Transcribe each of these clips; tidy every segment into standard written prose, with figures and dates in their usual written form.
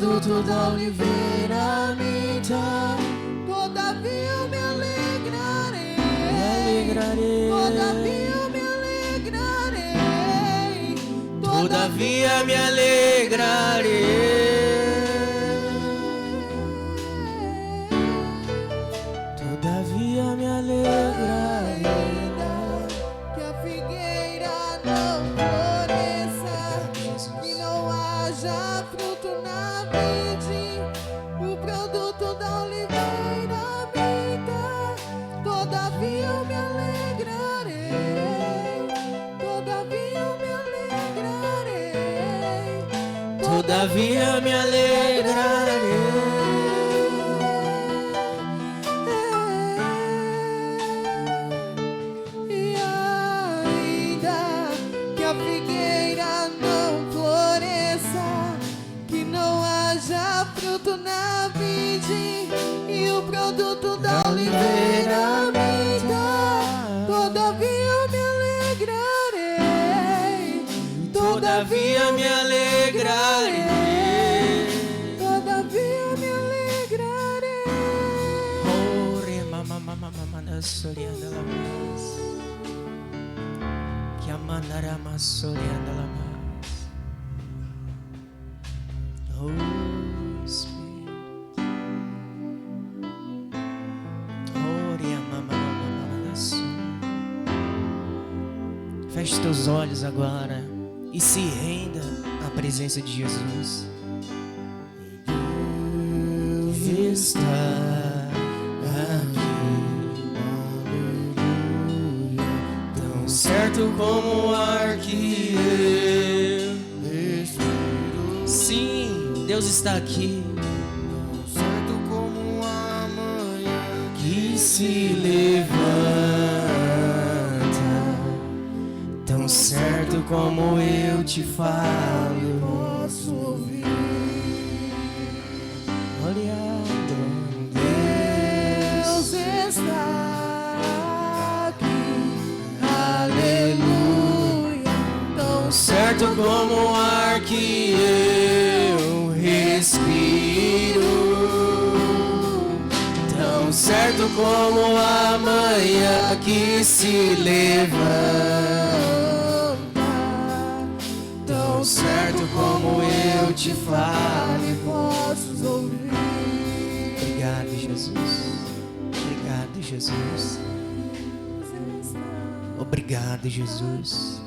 produto da oliveira me dá. Todavia eu me alegrarei. Me alegrarei. Todavia eu me alegrarei. Todavia me alegrarei. Todavia me alegrarei. Que a figueira não floresça, que não haja fruto na vide, o produto da oliveira me dá. Todavia eu me alegrarei. Todavia eu me alegrarei. Todavia me alegrarei. E ainda que a figueira não floresça, que não haja fruto na vide, e o produto da oliveira me dá. Todavia eu me alegrarei. Todavia me alegrarei. Todavia me alegrarei. Ore mama sorianda lamas. Que amandará sorianda lamas. Oh Spirit. Ore mama feche teus olhos agora e se renda à presença de Jesus. Deus está aqui, aleluia, tão certo como o ar que eu respiro. Sim, Deus está aqui, tão certo como a manhã que se levanta, tão certo como eu te falo. Posso ouvir. Olhando, Deus está aqui, aleluia, tão certo como o ar que eu respiro, tão certo como a manhã que se levanta, tão certo como eu te falo e posso ouvir. Obrigado, Jesus. Obrigado, Jesus. Obrigado, Jesus.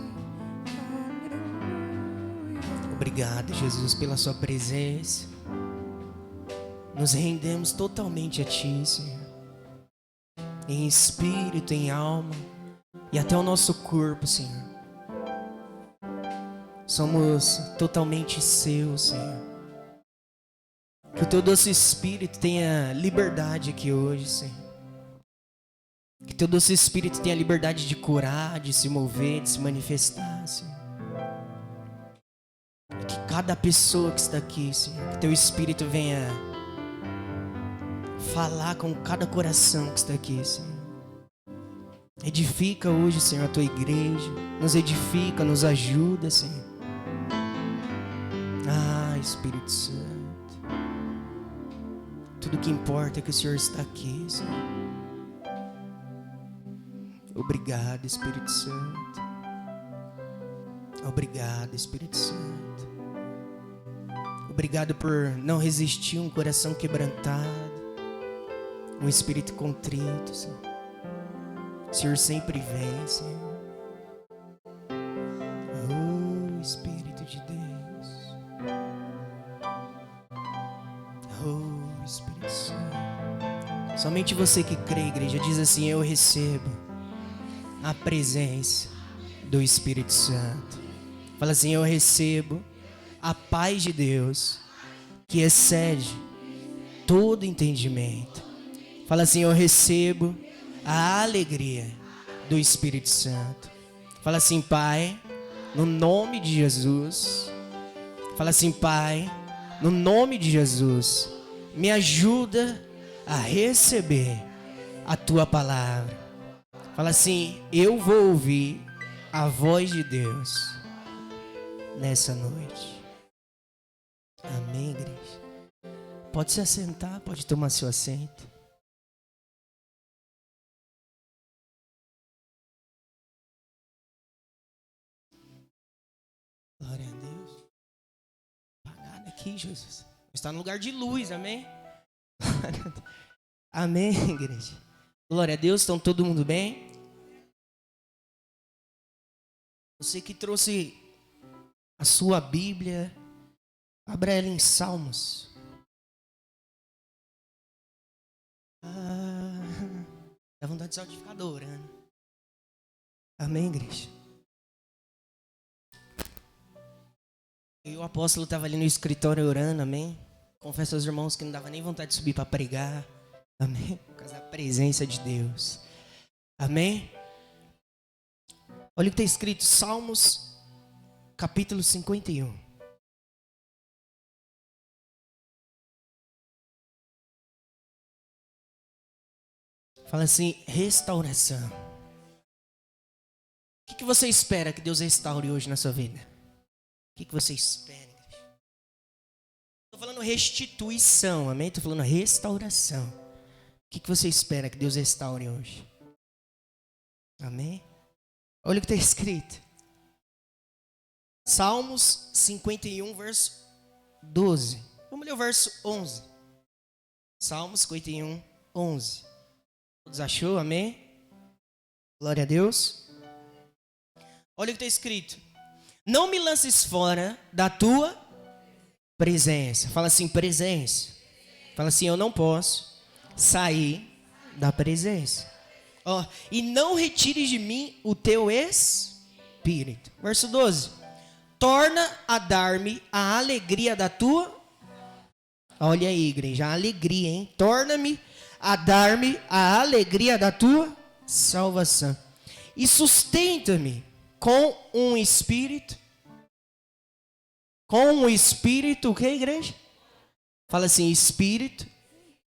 Obrigado, Jesus, pela sua presença. Nos rendemos totalmente a Ti, Senhor. Em espírito, em alma e até o nosso corpo, Senhor. Somos totalmente Seus, Senhor. Que o Teu doce Espírito tenha liberdade aqui hoje, Senhor. Que o Teu doce Espírito tenha liberdade de curar, de se mover, de se manifestar, Senhor. Que cada pessoa que está aqui, Senhor, que Teu Espírito venha falar com cada coração que está aqui, Senhor. Edifica hoje, Senhor, a Tua igreja. Nos edifica, nos ajuda, Senhor. Ah, Espírito Santo. Tudo que importa é que o Senhor está aqui, Senhor. Obrigado, Espírito Santo. Obrigado, Espírito Santo. Obrigado por não resistir a um coração quebrantado, um espírito contrito, Senhor. O Senhor sempre vem, Senhor. Oh, Espírito de Deus. Oh, Espírito Santo. Somente você que crê, igreja, diz assim: eu recebo a presença do Espírito Santo. Fala assim: eu recebo a paz de Deus que excede todo entendimento. Fala assim: eu recebo a alegria do Espírito Santo. Fala assim: Pai, no nome de Jesus. Fala assim: Pai, no nome de Jesus, me ajuda a receber a Tua palavra. Fala assim: eu vou ouvir a voz de Deus nessa noite. Amém, igreja? Pode se assentar, pode tomar seu assento. Glória a Deus. Apagado aqui, Jesus. Está no lugar de luz, amém? Amém, igreja. Glória a Deus, estão todo mundo bem? Você que trouxe a sua Bíblia, abra ela em Salmos. Dá vontade só de ficar adorando. Amém, igreja? Eu e o apóstolo estavam ali no escritório orando, amém? Confesso aos irmãos que não dava nem vontade de subir para pregar, amém? Por causa da presença de Deus, amém? Olha o que está escrito, Salmos, capítulo 51. Fala assim, restauração. O que você espera que Deus restaure hoje na sua vida? O que você espera? Estou falando restituição, amém? Estou falando restauração. O que você espera que Deus restaure hoje? Amém? Olha o que está escrito. Salmos 51, verso 12. Vamos ler o verso 11. Salmos 51, 11. Todos achou? Amém? Glória a Deus. Olha o que está escrito. Não me lances fora da tua presença. Fala assim, presença. Fala assim, eu não posso sair da presença. E não retires de mim o teu espírito. Verso 12. Torna a dar-me a alegria da tua. Olha aí, igreja, a alegria, hein? Torna-me a dar-me a alegria da tua salvação. E sustenta-me com um espírito. Com um espírito, o que, igreja? Fala assim, espírito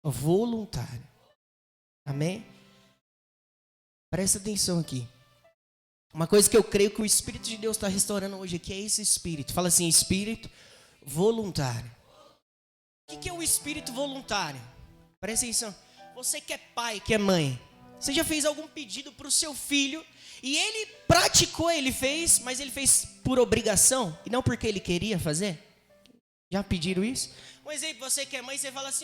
voluntário. Amém? Presta atenção aqui. Uma coisa que eu creio que o Espírito de Deus está restaurando hoje aqui é esse espírito. Fala assim, espírito voluntário. O que é o espírito voluntário? Presta atenção. Você que é pai, que é mãe, você já fez algum pedido para o seu filho e ele praticou, ele fez, mas ele fez por obrigação e não porque ele queria fazer? Já pediram isso? Um exemplo, você que é mãe, você fala assim,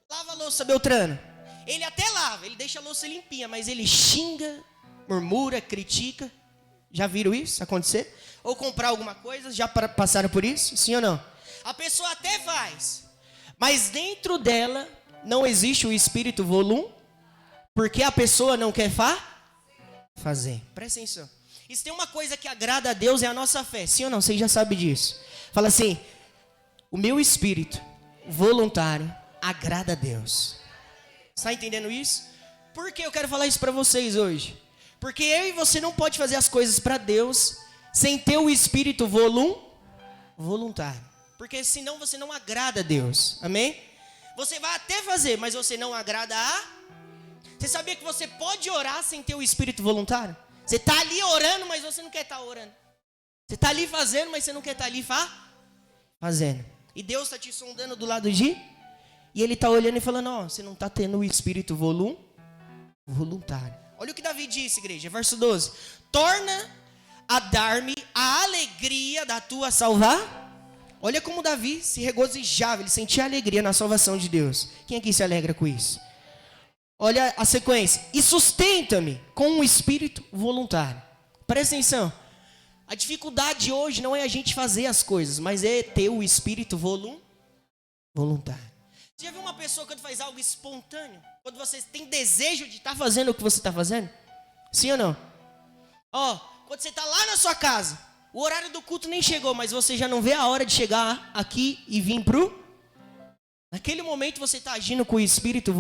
lava a louça, Beltrano. Ele até lava, ele deixa a louça limpinha, mas ele xinga, murmura, critica. Já viram isso acontecer? Ou comprar alguma coisa, já passaram por isso? Sim ou não? A pessoa até faz, mas dentro dela não existe o espírito porque a pessoa não quer fazer. Presta atenção. Isso tem uma coisa que agrada a Deus, é a nossa fé. Sim ou não? Você já sabe disso. Fala assim, o meu espírito voluntário agrada a Deus. Está entendendo isso? Por que eu quero falar isso para vocês hoje? Porque eu e você não pode fazer as coisas para Deus sem ter o espírito voluntário. Porque senão você não agrada a Deus. Amém? Você vai até fazer, mas você não agrada a... Você sabia que você pode orar sem ter o espírito voluntário? Você está ali orando, mas você não quer estar orando. Você está ali fazendo, mas você não quer estar ali fazendo. E Deus está te sondando do lado de... E Ele está olhando e falando, você não está tendo o espírito voluntário. Olha o que Davi disse, igreja, verso 12. Torna a dar-me a alegria da tua salvação. Olha como Davi se regozijava, ele sentia alegria na salvação de Deus. Quem aqui se alegra com isso? Olha a sequência. E sustenta-me com um espírito voluntário. Presta atenção. A dificuldade hoje não é a gente fazer as coisas, mas é ter o espírito voluntário. Você já viu uma pessoa quando faz algo espontâneo? Quando você tem desejo de estar fazendo o que você está fazendo? Sim ou não? Quando você está lá na sua casa, o horário do culto nem chegou, mas você já não vê a hora de chegar aqui e vir Naquele momento você está agindo com o espírito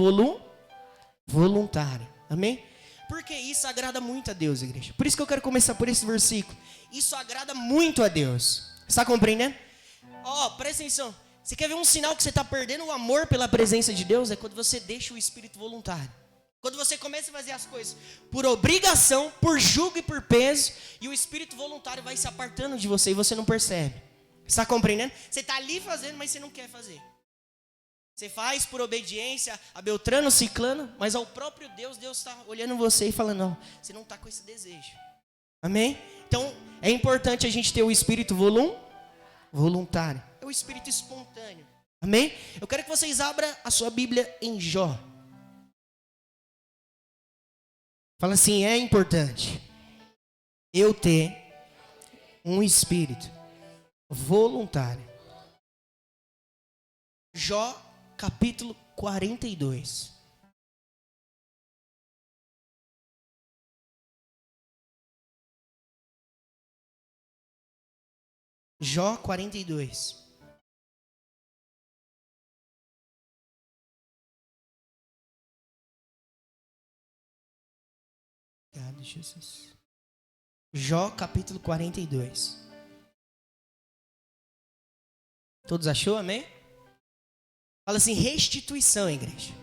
voluntário. Amém? Porque isso agrada muito a Deus, igreja. Por isso que eu quero começar por esse versículo. Isso agrada muito a Deus. Está compreendendo? Presta atenção. Você quer ver um sinal que você está perdendo o amor pela presença de Deus? É quando você deixa o espírito voluntário. Quando você começa a fazer as coisas por obrigação, por julgo e por peso, e o espírito voluntário vai se apartando de você e você não percebe. Está compreendendo? Você está ali fazendo, mas você não quer fazer. Você faz por obediência a Beltrano, Ciclano, mas ao próprio Deus, Deus está olhando você e falando, não, você não está com esse desejo. Amém? Então, é importante a gente ter o espírito voluntário. É o espírito espontâneo. Amém? Eu quero que vocês abram a sua Bíblia em Jó. Fala assim, é importante eu ter um espírito voluntário. Jó, capítulo 42. Jó 42. Obrigado, Jesus. Jó capítulo 42. Todos achou, amém? Fala assim, restituição, igreja.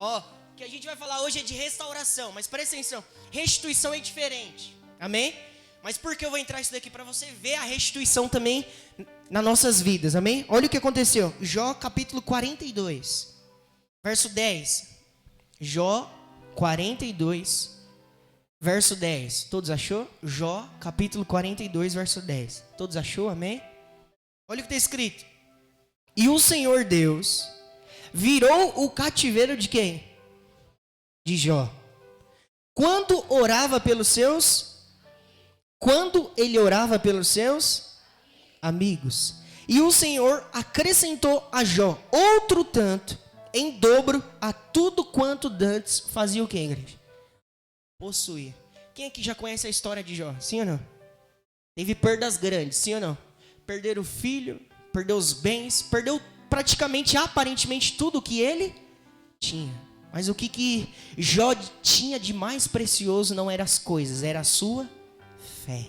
Ó, o que a gente vai falar hoje é de restauração, mas presta atenção, restituição é diferente, amém? Mas por que eu vou entrar isso daqui? Para você ver a restituição também nas nossas vidas, amém? Olha o que aconteceu, Jó capítulo 42, verso 10. Jó 42, verso 10. Todos achou? Jó capítulo 42, verso 10. Todos achou, amém? Olha o que está escrito. E o Senhor Deus virou o cativeiro de quem? De Jó. Quando ele orava pelos seus amigos. E o Senhor acrescentou a Jó outro tanto, em dobro, a tudo quanto dantes fazia o que, igreja? Possuía. Quem aqui já conhece a história de Jó? Sim ou não? Teve perdas grandes, sim ou não? Perder o filho, perdeu os bens, perdeu praticamente, aparentemente, tudo o que ele tinha. Mas o que Jó tinha de mais precioso não eram as coisas, era a sua fé.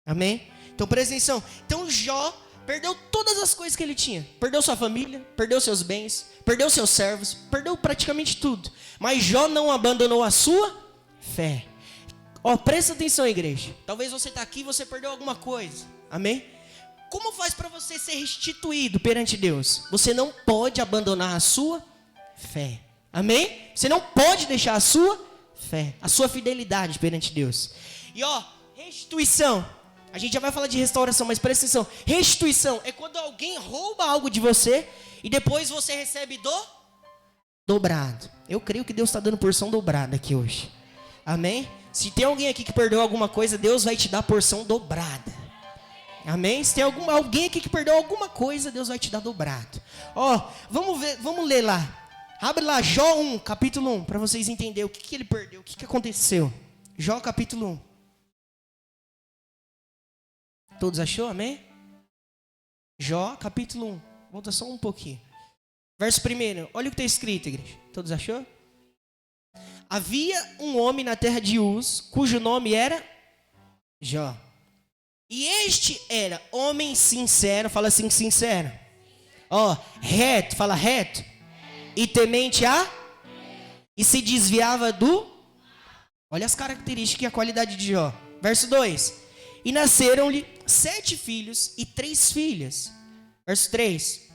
Amém? Então presta atenção. Então Jó perdeu todas as coisas que ele tinha. Perdeu sua família, perdeu seus bens, perdeu seus servos, perdeu praticamente tudo. Mas Jó não abandonou a sua fé. Ó, presta atenção, igreja. Talvez você está aqui e você perdeu alguma coisa. Amém? Como faz para você ser restituído perante Deus? Você não pode abandonar a sua fé. Amém? Você não pode deixar a sua fé, a sua fidelidade perante Deus. E ó, restituição. A gente já vai falar de restauração, mas presta atenção. Restituição é quando alguém rouba algo de você e depois você recebe dobrado. Eu creio que Deus está dando porção dobrada aqui hoje. Amém? Se tem alguém aqui que perdeu alguma coisa, Deus vai te dar porção dobrada. Amém? Se tem alguém aqui que perdeu alguma coisa, Deus vai te dar dobrado. Ó, vamos ler lá. Abre lá, Jó 1, capítulo 1, para vocês entenderem o que ele perdeu, o que aconteceu. Jó capítulo 1. Todos achou, amém? Jó capítulo 1. Volta só um pouquinho. Verso 1, olha o que está escrito, igreja. Todos achou? Havia um homem na terra de Uz, cujo nome era Jó. E este era homem sincero, fala assim, sincero. Ó, reto, fala reto. E temente e se desviava olha as características e a qualidade de Jó. Verso 2. E nasceram-lhe 7 filhos e 3 filhas. Verso 3.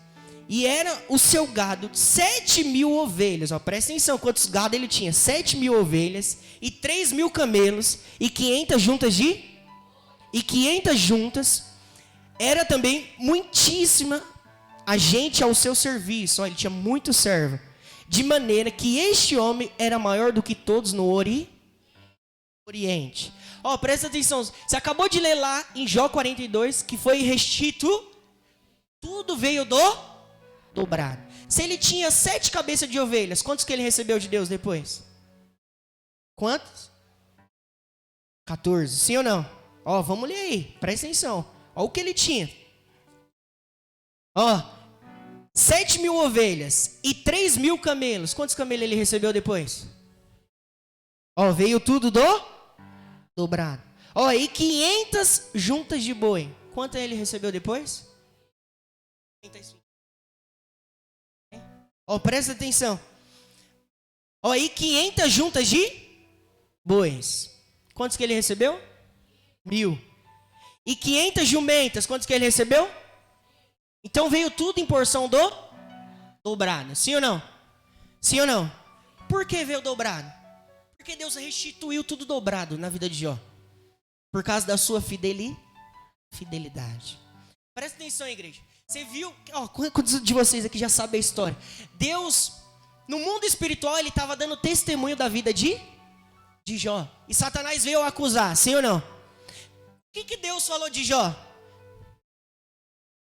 E era o seu gado 7.000 ovelhas. Ó, presta atenção quantos gado ele tinha. 7.000 ovelhas e 3.000 camelos e 500 juntas. Era também muitíssima a gente ao seu serviço. Ó, ele tinha muito servo. De maneira que este homem era maior do que todos no Oriente. Ó, presta atenção. Você acabou de ler lá em Jó 42 que foi tudo veio dobrado. Se ele tinha 7 cabeças de ovelhas, quantos que ele recebeu de Deus depois? Quantos? 14, sim ou não? Ó, vamos ler aí, presta atenção. Ó o que ele tinha. Ó, 7.000 ovelhas e 3.000 camelos. Quantos camelos ele recebeu depois? Ó, veio tudo dobrado. Ó, e 500 juntas de boi. Quanto ele recebeu depois? 35. Ó, presta atenção. Ó, e 500 juntas de bois. Quantos que ele recebeu? 1.000. E 500 jumentas. Quantos que ele recebeu? Então veio tudo em porção dobrada. Sim ou não? Sim ou não? Por que veio dobrado? Porque Deus restituiu tudo dobrado na vida de Jó. Por causa da sua fidelidade. Presta atenção, igreja. Você viu, quantos de vocês aqui já sabem a história? Deus, no mundo espiritual, ele estava dando testemunho da vida de Jó. E Satanás veio acusar, sim ou não? O que Deus falou de Jó?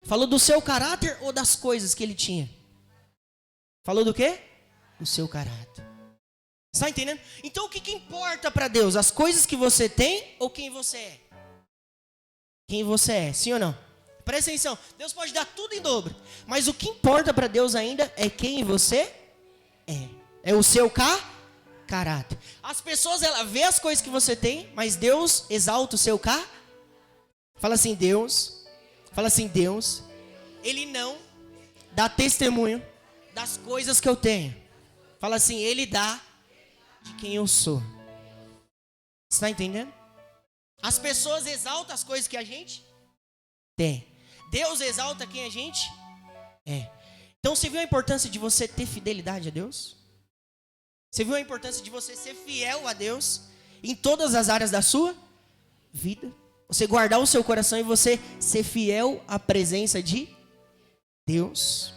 Falou do seu caráter ou das coisas que ele tinha? Falou do quê? Do seu caráter. Está entendendo? Então o que importa para Deus? As coisas que você tem ou quem você é? Quem você é, sim ou não? Presta atenção, Deus pode dar tudo em dobro, mas o que importa para Deus ainda é quem você é. É o seu caráter. As pessoas, ela vê as coisas que você tem, mas Deus exalta o seu Fala assim, Deus, Ele não dá testemunho das coisas que eu tenho. Fala assim, Ele dá de quem eu sou. Você está entendendo? As pessoas exaltam as coisas que a gente tem. Deus exalta quem a gente é. Então você viu a importância de você ter fidelidade a Deus? Você viu a importância de você ser fiel a Deus em todas as áreas da sua vida? Você guardar o seu coração e você ser fiel à presença de Deus.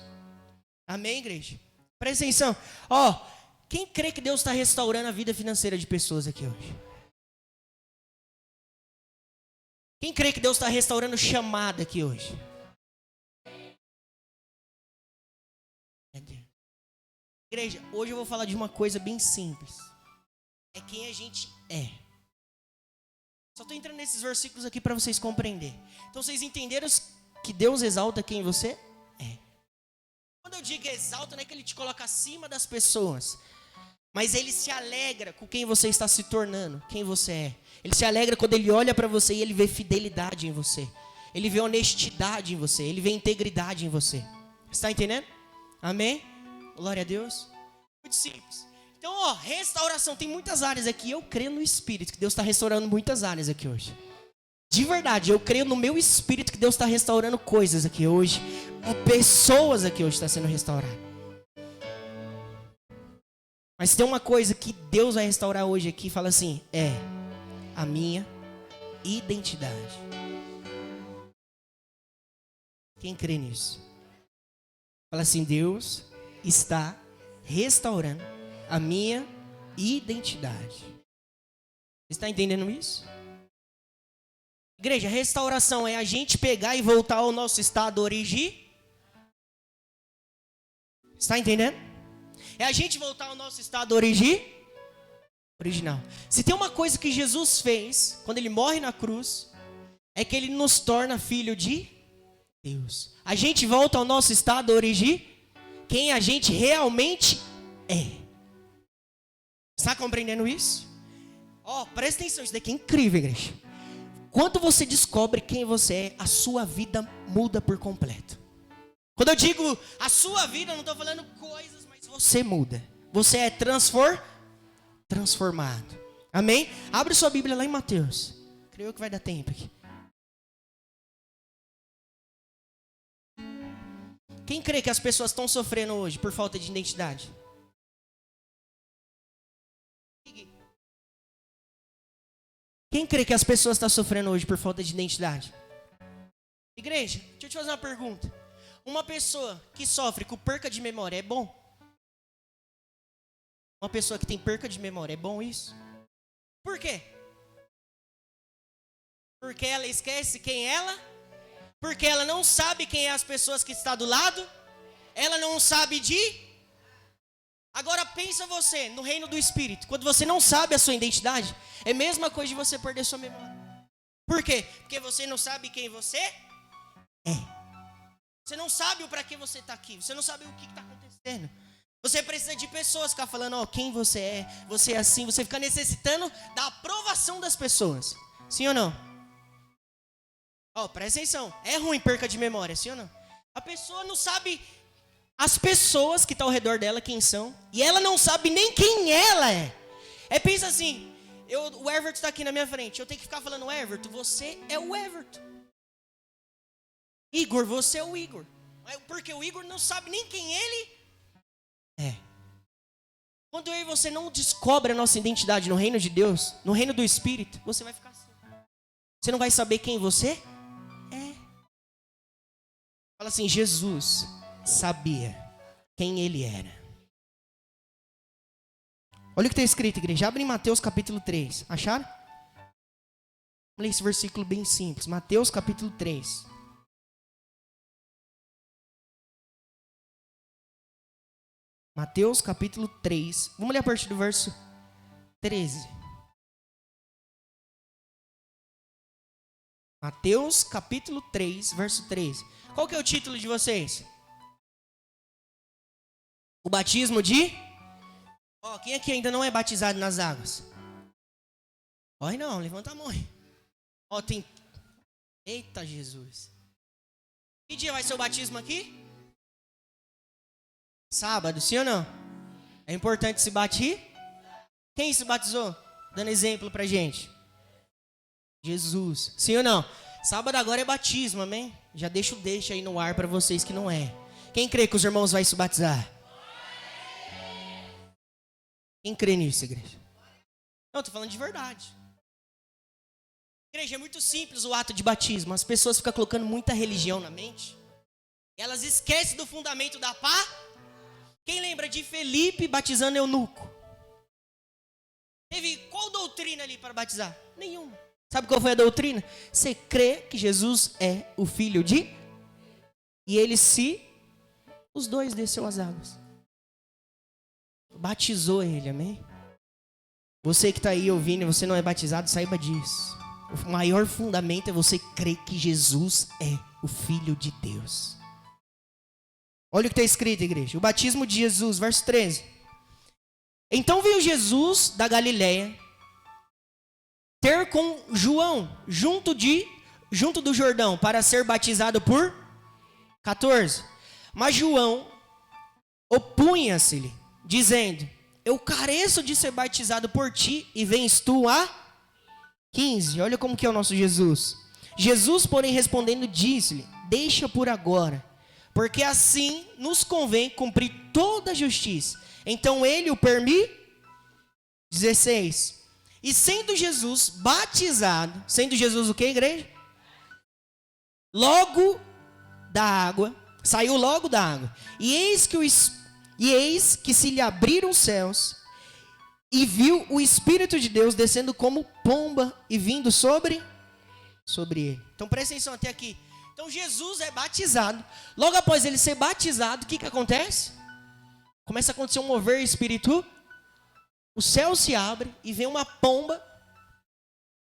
Amém, igreja? Presta atenção. Quem crê que Deus está restaurando a vida financeira de pessoas aqui hoje? Quem crê que Deus está restaurando chamada aqui hoje? Igreja, hoje eu vou falar de uma coisa bem simples. É quem a gente é. Só estou entrando nesses versículos aqui para vocês compreenderem. Então vocês entenderam que Deus exalta quem você é. Quando eu digo exalta, não é que Ele te coloca acima das pessoas, mas Ele se alegra com quem você está se tornando, quem você é. Ele se alegra quando Ele olha para você e Ele vê fidelidade em você. Ele vê honestidade em você. Ele vê integridade em você. Está entendendo? Amém? Glória a Deus. Muito simples. Então, restauração. Tem muitas áreas aqui. Eu creio no Espírito que Deus está restaurando muitas áreas aqui hoje. De verdade, eu creio no meu Espírito que Deus está restaurando coisas aqui hoje. Pessoas aqui hoje estão sendo restauradas. Mas tem uma coisa que Deus vai restaurar hoje aqui. Fala assim, a minha identidade. Quem crê nisso? Fala assim, Deus está restaurando a minha identidade. Você está entendendo isso? Igreja, restauração é a gente pegar e voltar ao nosso estado original. Está entendendo? É a gente voltar ao nosso estado original. Se tem uma coisa que Jesus fez quando Ele morre na cruz, é que Ele nos torna filho de Deus. A gente volta ao nosso estado original, quem a gente realmente é. Está compreendendo isso? Presta atenção, isso daqui é incrível, igreja. Quando você descobre quem você é, a sua vida muda por completo. Quando eu digo a sua vida, eu não estou falando coisas, mas você muda. Você é transformado. Amém? Abre sua Bíblia lá em Mateus. Creio que vai dar tempo aqui. Quem crê que as pessoas estão sofrendo hoje por falta de identidade? Quem crê que as pessoas estão sofrendo hoje por falta de identidade? Igreja, deixa eu te fazer uma pergunta. Uma pessoa que sofre com perca de memória é bom? Uma pessoa que tem perca de memória, é bom isso? Por quê? Porque ela esquece quem ela? Porque ela não sabe quem é as pessoas que estão do lado? Ela não sabe de? Agora pensa você, no reino do Espírito, quando você não sabe a sua identidade, é a mesma coisa de você perder sua memória. Por quê? Porque você não sabe quem você é. Você não sabe o para que você está aqui, você não sabe o que está acontecendo. Você precisa de pessoas ficar falando, quem você é assim, você fica necessitando da aprovação das pessoas. Sim ou não? Presta atenção, é ruim perca de memória, sim ou não? A pessoa não sabe as pessoas que estão ao redor dela quem são, e ela não sabe nem quem ela é. Pensa assim, o Everton está aqui na minha frente, eu tenho que ficar falando, Everton, você é o Everton. Igor, você é o Igor. Porque o Igor não sabe nem quem ele Quando eu e você não descobre a nossa identidade no reino de Deus, no reino do Espírito, você vai ficar assim. Você não vai saber quem você é. Fala assim, Jesus sabia quem ele era. Olha o que está escrito, igreja. Abre em Mateus capítulo 3. Acharam? Olha esse versículo bem simples. Mateus capítulo 3. Mateus capítulo 3. Vamos ler a partir do verso 13. Mateus capítulo 3, verso 13. Qual que é o título de vocês? O batismo de... Ó, quem aqui ainda não é batizado nas águas? Corre não, levanta a mão aí. Ó, tem... Eita Jesus. Que dia vai ser o batismo aqui? Sábado, sim ou não? É importante se bater? Quem se batizou? Dando exemplo pra gente. Jesus, sim ou não? Sábado agora é batismo, amém? Já deixa aí no ar pra vocês que não é. Quem crê que os irmãos vão se batizar? Quem crê nisso, igreja? Não, tô falando de verdade. Igreja, é muito simples o ato de batismo. As pessoas ficam colocando muita religião na mente. Elas esquecem do fundamento da pá. Quem lembra de Felipe batizando eunuco? Teve qual doutrina ali para batizar? Nenhuma. Sabe qual foi a doutrina? Você crê que Jesus é o filho de... E ele os dois desceu as águas. Batizou ele, amém? Você que está aí ouvindo e você não é batizado, saiba disso. O maior fundamento é você crer que Jesus é o filho de Deus. Olha o que está escrito, igreja. O batismo de Jesus, verso 13. Então veio Jesus da Galileia ter com João junto do Jordão para ser batizado por 14. Mas João opunha-se-lhe, dizendo: eu careço de ser batizado por ti e vens tu a 15. Olha como que é o nosso Jesus. Jesus, porém, respondendo, disse-lhe: deixa por agora, porque assim nos convém cumprir toda a justiça. Então ele o permitiu. 16. E sendo Jesus batizado, sendo Jesus o que, igreja? Saiu logo da água. E eis que se lhe abriram os céus, e viu o Espírito de Deus descendo como pomba e vindo sobre ele. Então presta atenção até aqui. Então Jesus é batizado. Logo após ele ser batizado, o que acontece? Começa a acontecer um mover espiritual. O céu se abre e vem uma pomba.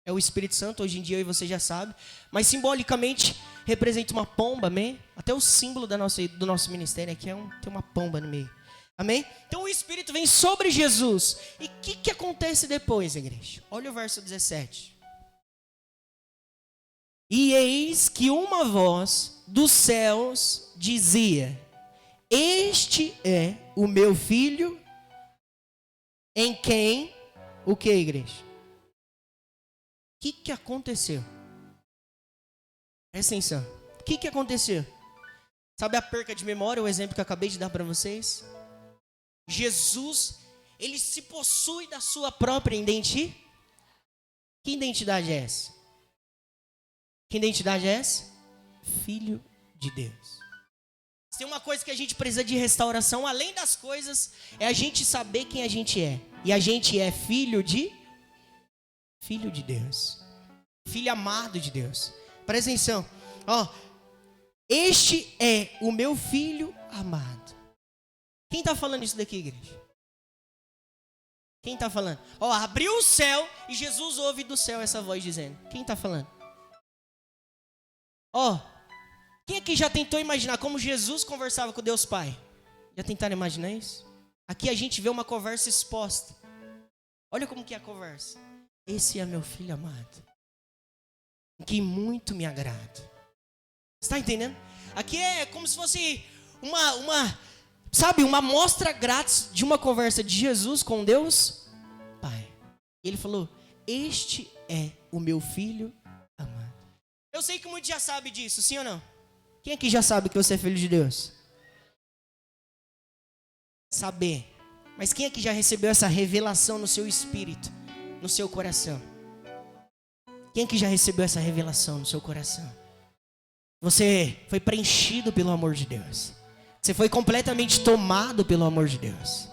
É o Espírito Santo, hoje em dia eu e você já sabe. Mas simbolicamente representa uma pomba, amém? Até o símbolo do nosso ministério aqui tem uma pomba no meio. Amém? Então o Espírito vem sobre Jesus. E o que acontece depois, igreja? Olha o verso 17. E eis que uma voz dos céus dizia: este é o meu filho, em quem... O que, igreja? O que aconteceu? Presta atenção. O que aconteceu? Sabe a perca de memória, o exemplo que eu acabei de dar para vocês? Jesus, ele se possui da sua própria identidade. Que identidade é essa? Que identidade é essa? Filho de Deus. Se tem uma coisa que a gente precisa de restauração, além das coisas, é a gente saber quem a gente é. E a gente é filho de Deus. Filho amado de Deus. Presta atenção. Ó, este é o meu filho amado. Quem está falando isso daqui, igreja? Quem está falando? Ó, abriu o céu e Jesus ouve do céu essa voz dizendo. Quem está falando? Ó, quem aqui já tentou imaginar como Jesus conversava com Deus Pai? Já tentaram imaginar isso? Aqui a gente vê uma conversa exposta. Olha como que é a conversa. Esse é meu filho amado, em que muito me agrado. Está entendendo? Aqui é como se fosse uma amostra grátis de uma conversa de Jesus com Deus Pai. E ele falou: este é o meu filho amado. Eu sei que muitos já sabem disso, sim ou não? Quem aqui já sabe que você é filho de Deus? Saber Mas quem aqui já recebeu essa revelação no seu espírito, no seu coração? Quem aqui já recebeu essa revelação no seu coração? Você foi preenchido pelo amor de Deus. Você foi completamente tomado pelo amor de Deus.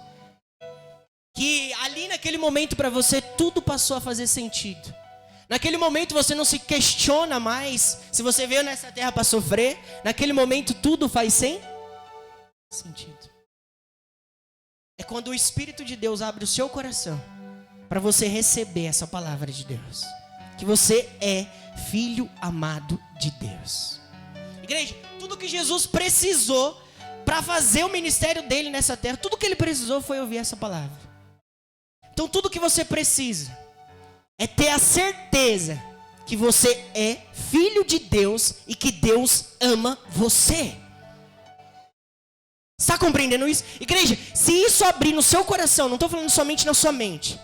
Que ali naquele momento para você tudo passou a fazer sentido. Naquele momento você não se questiona mais se você veio nessa terra para sofrer. Naquele momento tudo faz sentido. É quando o Espírito de Deus abre o seu coração para você receber essa palavra de Deus. Que você é filho amado de Deus. Igreja, tudo que Jesus precisou para fazer o ministério dele nessa terra, tudo que ele precisou foi ouvir essa palavra. Então tudo que você precisa é ter a certeza que você é filho de Deus e que Deus ama você. Está compreendendo isso? Igreja, se isso abrir no seu coração, não estou falando somente na sua mente.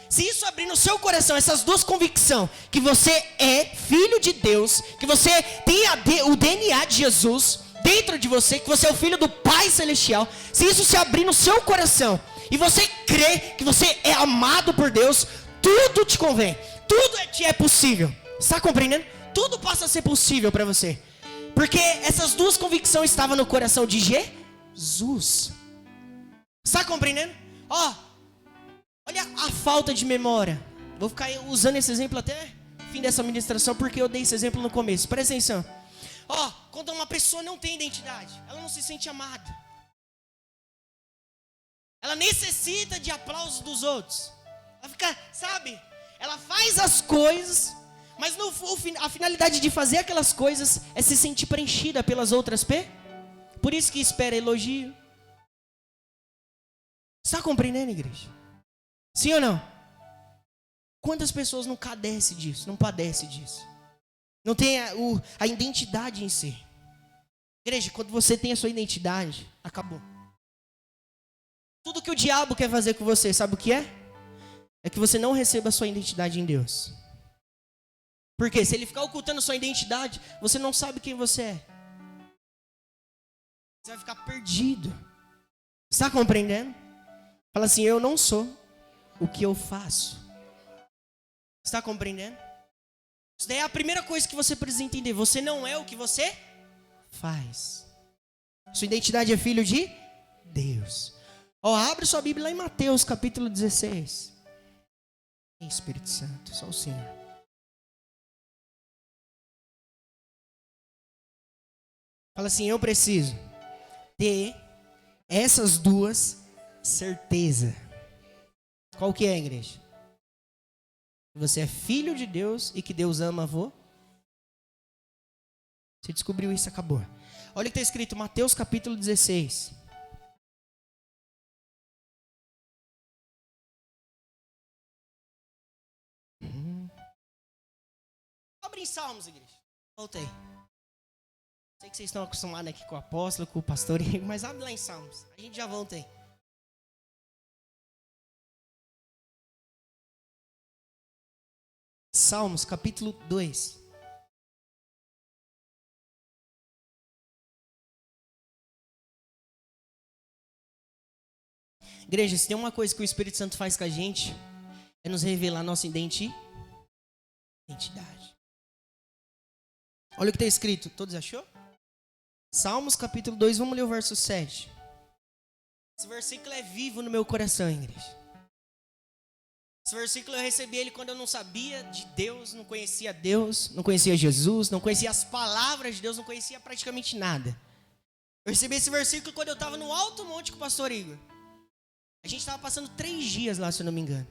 Se isso abrir no seu coração, essas duas convicções, que você é filho de Deus, que você tem o DNA de Jesus dentro de você, que você é o filho do Pai Celestial, se isso se abrir no seu coração, e você crê que você é amado por Deus, tudo te convém, tudo te é possível. Está compreendendo? Tudo passa a ser possível para você. Porque essas duas convicções estavam no coração de Jesus. Está compreendendo? Olha a falta de memória. Vou ficar usando esse exemplo até o fim dessa ministração, porque eu dei esse exemplo no começo. Presta atenção. Quando uma pessoa não tem identidade, ela não se sente amada. Ela necessita de aplausos dos outros. Ela fica, sabe? Ela faz as coisas, mas a finalidade de fazer aquelas coisas é se sentir preenchida pelas outras Por isso que espera elogio. Está compreendendo, igreja? Sim ou não? Quantas pessoas não padecem disso? Não padecem disso? Não tem a identidade em si. Igreja, quando você tem a sua identidade, acabou. Tudo que o diabo quer fazer com você, sabe o que é? É que você não receba a sua identidade em Deus. Porque se ele ficar ocultando a sua identidade, você não sabe quem você é. Você vai ficar perdido. Está compreendendo? Fala assim, eu não sou o que eu faço. Está compreendendo? Isso daí é a primeira coisa que você precisa entender. Você não é o que você faz. Sua identidade é filho de Deus. Abre sua Bíblia lá em Mateus capítulo 16. Espírito Santo, só o Senhor. Fala assim, eu preciso ter essas duas certezas. Qual que é, igreja? Você é filho de Deus e que Deus ama você. Você descobriu isso, acabou. Olha o que está escrito, Mateus capítulo 16. Abre em Salmos, igreja. Voltei. Sei que vocês estão acostumados aqui com o apóstolo, com o pastor, mas abre lá em Salmos. A gente já volta aí. Salmos, capítulo 2. Igreja, se tem uma coisa que o Espírito Santo faz com a gente, é nos revelar a nossa identidade. Olha o que está escrito. Todos achou? Salmos, capítulo 2, vamos ler o verso 7. Esse versículo é vivo no meu coração, igreja. Esse versículo eu recebi ele quando eu não sabia de Deus, não conhecia Jesus, não conhecia as palavras de Deus, não conhecia praticamente nada. Eu recebi esse versículo quando eu estava no alto monte com o pastor Igor. A gente estava passando 3 dias lá, se eu não me engano.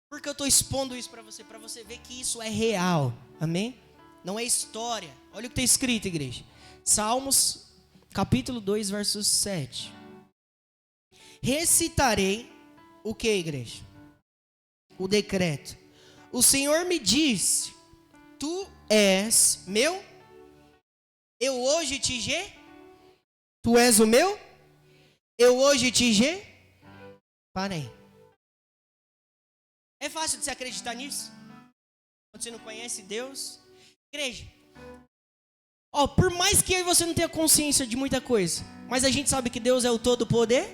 Por que eu estou expondo isso para você ver que isso é real, amém? Não é história. Olha o que está escrito, igreja. Salmos, capítulo 2, verso 7. Recitarei o que, igreja? O decreto. O Senhor me disse, tu és meu, eu hoje te tu és o meu, eu hoje te parei. É fácil de se acreditar nisso? Quando você não conhece Deus. Igreja, por mais que eu e você não tenha consciência de muita coisa, mas a gente sabe que Deus é o todo-poder.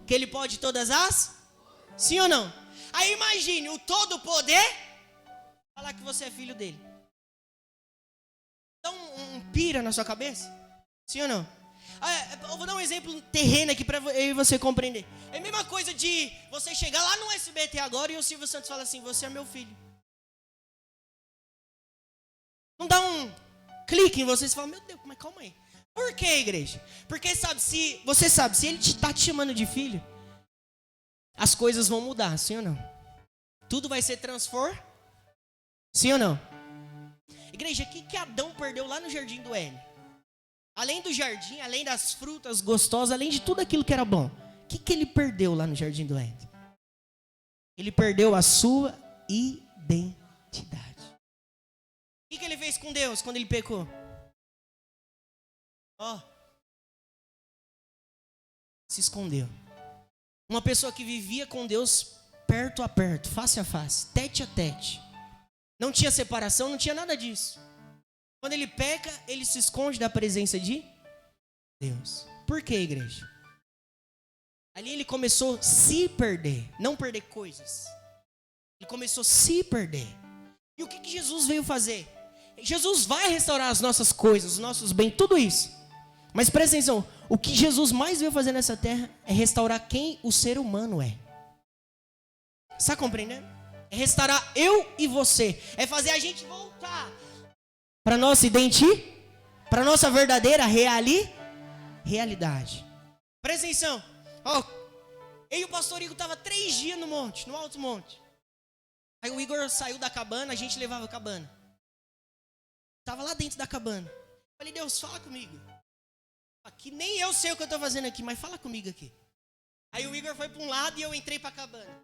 Que ele pode todas as? Sim ou não? Aí imagine o todo poder falar que você é filho dele. Dá um pira na sua cabeça? Sim ou não? Eu vou dar um exemplo terreno aqui para eu e você compreender. É a mesma coisa de você chegar lá no SBT agora e o Silvio Santos fala assim: você é meu filho. Não dá um clique em você e fala: meu Deus, mas calma aí. Por que, igreja? Porque se ele está te chamando de filho, as coisas vão mudar, sim ou não? Tudo vai ser transformado, sim ou não? Igreja, o que Adão perdeu lá no jardim do Éden? Além do jardim, além das frutas gostosas, além de tudo aquilo que era bom, o que ele perdeu lá no jardim do Éden? Ele perdeu a sua identidade. O que ele fez com Deus quando ele pecou? Se escondeu. Uma pessoa que vivia com Deus perto a perto, face a face, tete a tete. Não tinha separação, não tinha nada disso. Quando ele peca, ele se esconde da presença de Deus. Por quê, igreja? Ali ele começou a se perder, não perder coisas. Ele começou a se perder. E o que Jesus veio fazer? Jesus vai restaurar as nossas coisas, os nossos bens, tudo isso. Mas presta atenção, o que Jesus mais veio fazer nessa terra é restaurar quem o ser humano é. Está compreendendo? É restaurar eu e você. É fazer a gente voltar para nossa identidade, para nossa verdadeira realidade. Presta atenção. Eu e o pastor Igor estavam 3 dias no monte, no alto monte. Aí o Igor saiu da cabana, a gente levava a cabana. Estava lá dentro da cabana. Falei: Deus, fala comigo. Aqui nem eu sei o que eu estou fazendo aqui, mas fala comigo aqui. Aí o Igor foi para um lado e eu entrei para a cabana.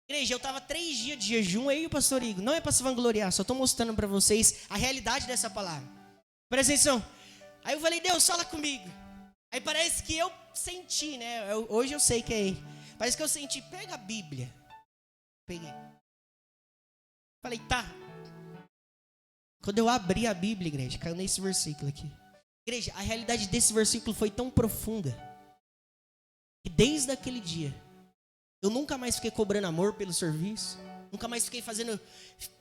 Igreja, eu estava 3 dias de jejum, eu e o pastor Igor. Não é para se vangloriar, só estou mostrando para vocês a realidade dessa palavra. Presta atenção. Aí eu falei: Deus, fala comigo. Aí parece que eu senti, né? Hoje eu sei que é ele. Parece que eu senti: pega a Bíblia. Peguei. Falei: tá. Quando eu abri a Bíblia, igreja, caiu nesse versículo aqui. Igreja, a realidade desse versículo foi tão profunda que desde aquele dia eu nunca mais fiquei cobrando amor pelo serviço. Nunca mais fiquei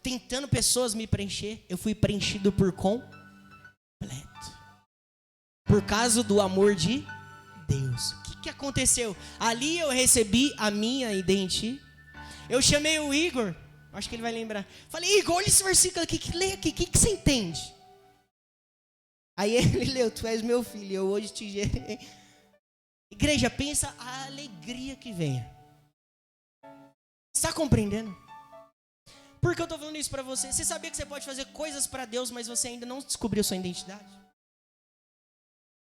tentando pessoas me preencher. Eu fui preenchido por completo. Por causa do amor de Deus. O que aconteceu? Ali eu recebi a minha identidade. Eu chamei o Igor. Acho que ele vai lembrar. Falei: Igor, olha esse versículo aqui. Lê aqui. O que você entende? Aí ele leu: tu és meu filho, eu hoje te gerei. Igreja, pensa a alegria que vem. Está compreendendo? Por que eu estou falando isso para você? Você sabia que você pode fazer coisas para Deus, mas você ainda não descobriu sua identidade?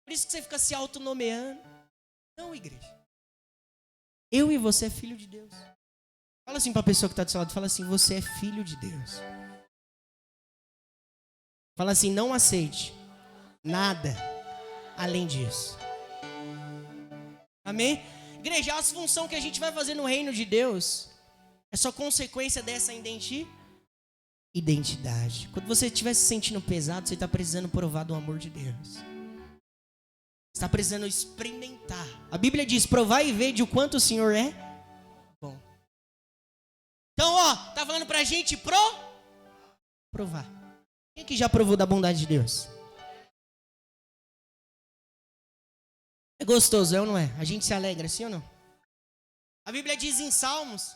Por isso que você fica se autonomeando. Não, igreja. Eu e você é filho de Deus. Fala assim para a pessoa que está do seu lado. Fala assim: você é filho de Deus. Fala assim: não aceite nada além disso. Amém? Igreja, as funções que a gente vai fazer no reino de Deus é só consequência dessa identidade. Quando você estiver se sentindo pesado, você está precisando provar do amor de Deus. Você está precisando experimentar. A Bíblia diz: provar e ver de o quanto o Senhor é bom. Então, tá falando pra gente provar. Quem que já provou da bondade de Deus? É gostoso, é ou não é? A gente se alegra, sim ou não? A Bíblia diz em Salmos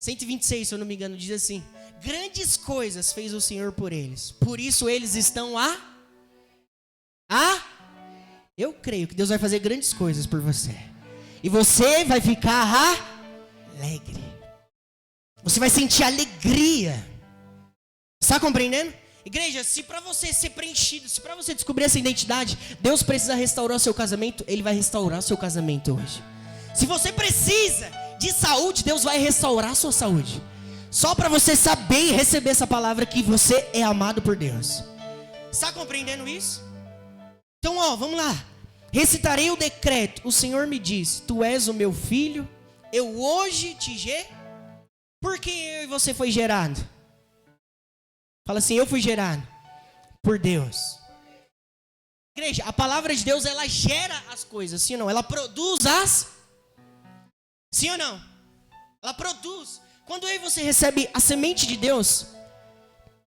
126, se eu não me engano, diz assim: grandes coisas fez o Senhor por eles, por isso eles estão eu creio que Deus vai fazer grandes coisas por você. E você vai ficar alegre. Você vai sentir alegria. Está compreendendo? Igreja, se para você ser preenchido, se para você descobrir essa identidade, Deus precisa restaurar o seu casamento, Ele vai restaurar o seu casamento hoje. Se você precisa de saúde, Deus vai restaurar a sua saúde. Só para você saber e receber essa palavra que você é amado por Deus. Está compreendendo isso? Então, vamos lá. Recitarei o decreto. O Senhor me diz: tu és o meu filho, eu hoje te gerei. Por que eu e você foi gerado? Fala assim: eu fui gerado por Deus. Igreja, a palavra de Deus, ela gera as coisas, sim ou não? Ela produz as... Sim ou não? Ela produz. Quando eu e você recebe a semente de Deus,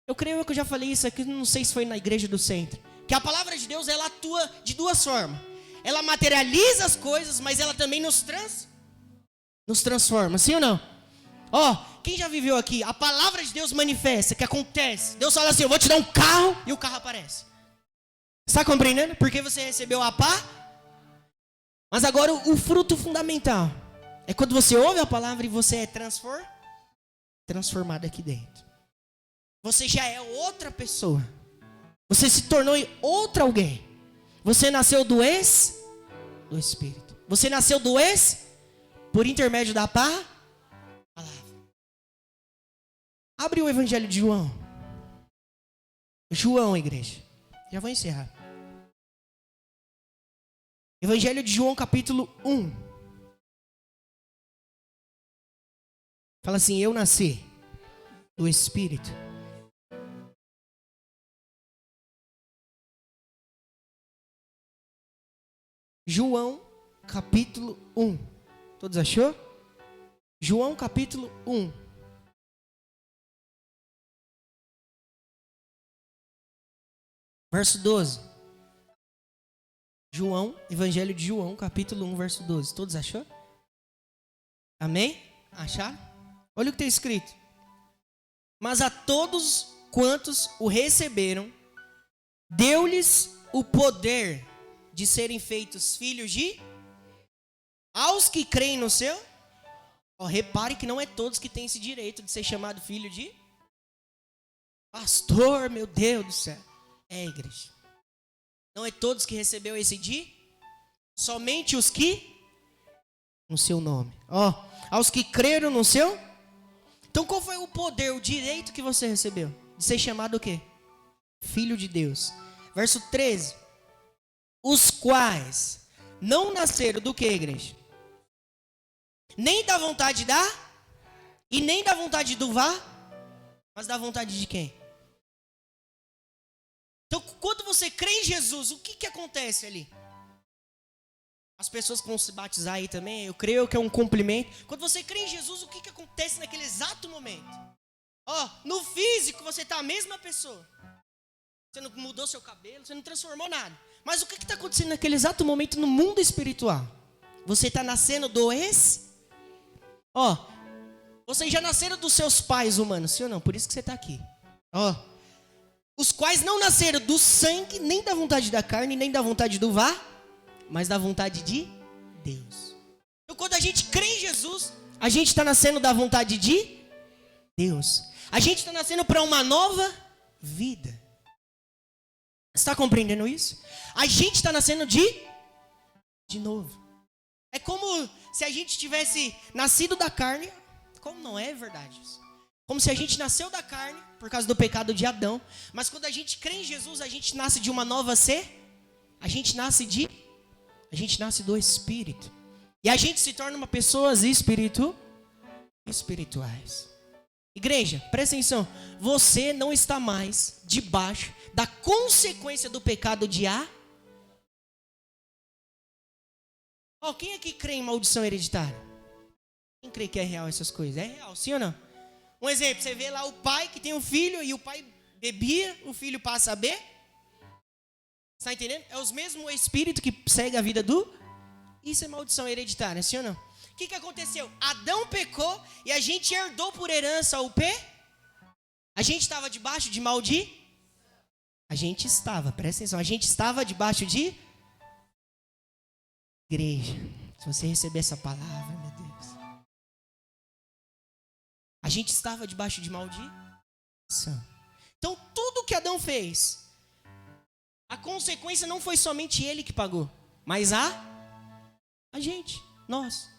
eu creio que eu já falei isso aqui, não sei se foi na igreja do centro, que a palavra de Deus, ela atua de duas formas. Ela materializa as coisas, mas ela também nos transforma, sim ou não? Quem já viveu aqui, a palavra de Deus manifesta, que acontece. Deus fala assim, eu vou te dar um carro, e o carro aparece. Está compreendendo? Porque você recebeu a pá. Mas agora o fruto fundamental é quando você ouve a palavra e você é transformado aqui dentro. Você já é outra pessoa. Você se tornou outra alguém. Você nasceu do Espírito. Você nasceu do por intermédio da palavra. Abre o Evangelho de João. João, igreja. Já vou encerrar. Evangelho de João, capítulo 1. Fala assim, eu nasci do Espírito. João, capítulo 1. Todos achou? João, capítulo 1. Verso 12. João, Evangelho de João, capítulo 1, verso 12. Todos achou? Amém? Acharam? Olha o que está escrito. Mas a todos quantos o receberam, deu-lhes o poder de serem feitos filhos de... Aos que creem no seu... repare que não é todos que têm esse direito de ser chamado filho de... Pastor, meu Deus do céu. Igreja. Não é todos que recebeu esse somente os que no seu nome. Aos que creram no seu. Então qual foi o poder, o direito que você recebeu? De ser chamado o quê? Filho de Deus. Verso 13. Os quais não nasceram do que, igreja? Nem da vontade da e nem da vontade do mas da vontade de quem? Então, quando você crê em Jesus, o que acontece ali? As pessoas que vão se batizar aí também, eu creio que é um cumprimento. Quando você crê em Jesus, o que acontece naquele exato momento? No físico, você está a mesma pessoa. Você não mudou seu cabelo, você não transformou nada. Mas o que está acontecendo naquele exato momento no mundo espiritual? Você está nascendo do vocês já nasceram dos seus pais humanos, sim ou não? Por isso que você está aqui. Os quais não nasceram do sangue, nem da vontade da carne, nem da vontade do mas da vontade de Deus. Então quando a gente crê em Jesus, a gente está nascendo da vontade de Deus. A gente está nascendo para uma nova vida. Você está compreendendo isso? A gente está nascendo de novo. É como se a gente tivesse nascido da carne, como não é verdade isso? Como se a gente nasceu da carne, por causa do pecado de Adão. Mas quando a gente crê em Jesus, a gente nasce de uma nova a gente nasce do Espírito. E a gente se torna uma pessoas espirituais. Igreja, presta atenção. Você não está mais debaixo da consequência do pecado de quem aqui crê em maldição hereditária? Quem crê que é real essas coisas? É real, sim ou não? Um exemplo, você vê lá o pai que tem um filho e o pai bebia, o filho passa a beber. Está entendendo? É os mesmos espíritos que segue a vida Isso é maldição hereditária, sim ou não? O que aconteceu? Adão pecou e a gente herdou por herança o A gente estava debaixo de A gente estava, presta atenção, a gente estava debaixo de... Igreja, se você receber essa palavra, meu Deus. A gente estava debaixo de maldição. Então, tudo que Adão fez, a consequência não foi somente ele que pagou, mas a gente, nós.